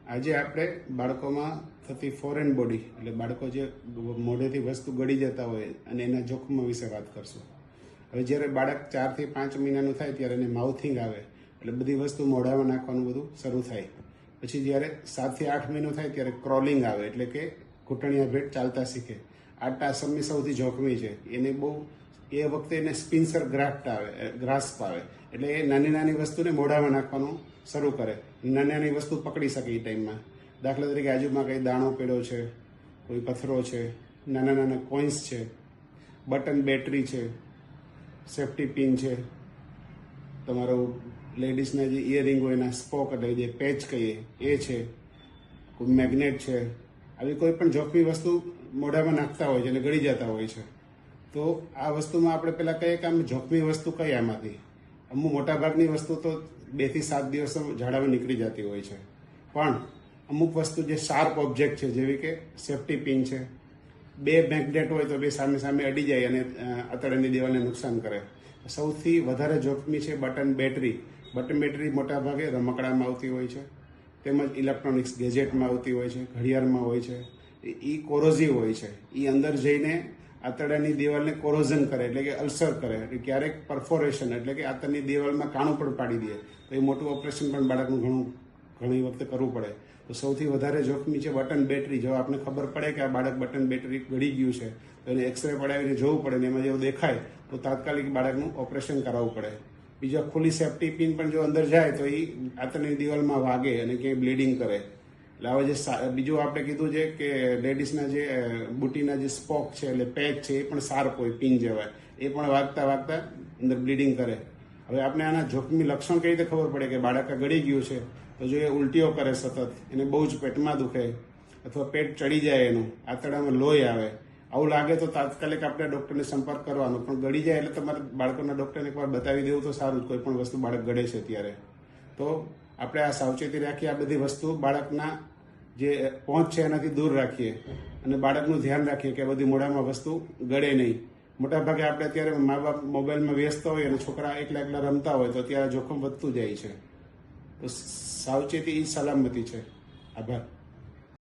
આજે આપણે બાળકોમાં થતી ફોરેન બોડી એટલે બાળકો જે મોઢેથી વસ્તુ ગળી જતા હોય અને એના જોખમો વિશે વાત કરશું. હવે જ્યારે બાળક 4 થી 5 મહિનાનું થાય ત્યારે એને માઉથિંગ આવે એટલે બધી વસ્તુ મોઢામાં નાખવાનું બધું શરૂ થાય. પછી જ્યારે 7 થી 8 મહિનો થાય ત્યારે ક્રોલિંગ આવે એટલે કે ઘૂંટણિયા ભેટ ચાલતા શીખે. આ ટાસમની સૌથી જોખમી છે. એને બહુ એ વખતે એને સ્પિન્સર ગ્રાસ્પ આવે એટલે એ નાની નાની વસ્તુને મોઢામાં નાખવાનું શરૂ કરે. નાની નાની વસ્તુ પકડી શકે એ ટાઈમમાં. દાખલા તરીકે આજુમાં કંઈ દાણો પડ્યો છે, કોઈ પથ્થરો છે, નાના નાના કોઇન્સ છે, બટન બેટરી છે, સેફ્ટી પિન છે, તમારો લેડીઝના જે ઇયરિંગ હોય એના સ્પોક એટલે જે પેચ કહીએ એ છે, કોઈ મેગ્નેટ છે, આવી કોઈ પણ જોખમી વસ્તુ મોઢામાં નાખતા હોય છે એટલે ગળી જતા હોય છે. તો આ વસ્તુમાં આપણે પહેલાં કહીએ કે આમ જોખમી વસ્તુ કઈ આમાંથી? અમુક મોટાભાગની વસ્તુ તો 2 થી 7 દિવસમાં ઝાડામાં નીકળી જતી હોય છે, પણ અમુક વસ્તુ જે શાર્પ ઓબ્જેક્ટ છે જેવી કે સેફ્ટી પિન છે, 2 મેગ્નેટ હોય તો 2 સામે સામે અડી જાય અને આંતરડાની દિવાલને નુકસાન કરે. સૌથી વધારે જોખમી છે બટન બેટરી. બટન બેટરી મોટાભાગે રમકડામાં આવતી હોય છે, તેમજ ઇલેક્ટ્રોનિક્સ ગેજેટમાં આવતી હોય છે, ઘડિયાળમાં હોય છે. એ કોરોઝિવ હોય છે. એ અંદર જઈને આંતરડાની દિવાલને કોરોઝન કરે એટલે કે અલ્સર કરે, એટલે ક્યારેક પરફોરેશન એટલે કે આંતરની દિવાલમાં કાણું પણ પાડી દે. તો એ મોટું ઓપરેશન પણ બાળકનું ઘણી વખતે કરવું પડે. તો સૌથી વધારે જોખમી છે બટન બેટરી. જો આપણે ખબર પડે કે આ બાળક બટન બેટરી ગળી ગયું છે તો એને એક્સરે પડાવીને જોવું પડે ને એમાં જેવું દેખાય તો તાત્કાલિક બાળકનું ઓપરેશન કરાવવું પડે. બીજો ખુલ્લી સેફ્ટી પિન પણ જો અંદર જાય તો એ આંતરની દિવાલમાં વાગે અને ક્યાંય બ્લીડિંગ કરે. એટલે હવે જે બીજું આપણે કીધું છે કે લેડીઝના જે બુટીના જે સ્પોક છે એટલે પેચ છે એ પણ શાર્પ હોય, પિન જેવાય, એ પણ વાગતા અંદર બ્લીડિંગ કરે. હવે આપણે આના જોખમી લક્ષણ કઈ રીતે ખબર પડે કે બાળક ગળી ગયું છે? તો જો એ ઉલટીઓ કરે સતત, એને બહુ જ પેટમાં દુખે અથવા પેટ ચડી જાય, એનું આંતરડામાં લોહી આવે, આવું લાગે તો તાત્કાલિક આપણે ડૉક્ટરને સંપર્ક કરવાનો. પણ ગળી જાય એટલે તમારે બાળકોના ડૉક્ટરને એકવાર બતાવી દેવું તો સારું. કોઈ પણ વસ્તુ બાળક ગળે છે ત્યારે તો આપણે આ સાવચેતી રાખીએ. આ બધી વસ્તુ બાળકના જે પહોંચ છે એનાથી દૂર રાખીએ અને બાળકનું ધ્યાન રાખીએ કે બધી મોઢામાં વસ્તુ ગળે નહીં. મોટાભાગે આપણે અત્યારે મા બાપ મોબાઈલમાં વ્યસ્ત હોય અને છોકરા એકલા રમતા હોય તો ત્યારે જોખમ વધતું જાય છે. તો સાવચેતી એ સલામતી છે. આભાર.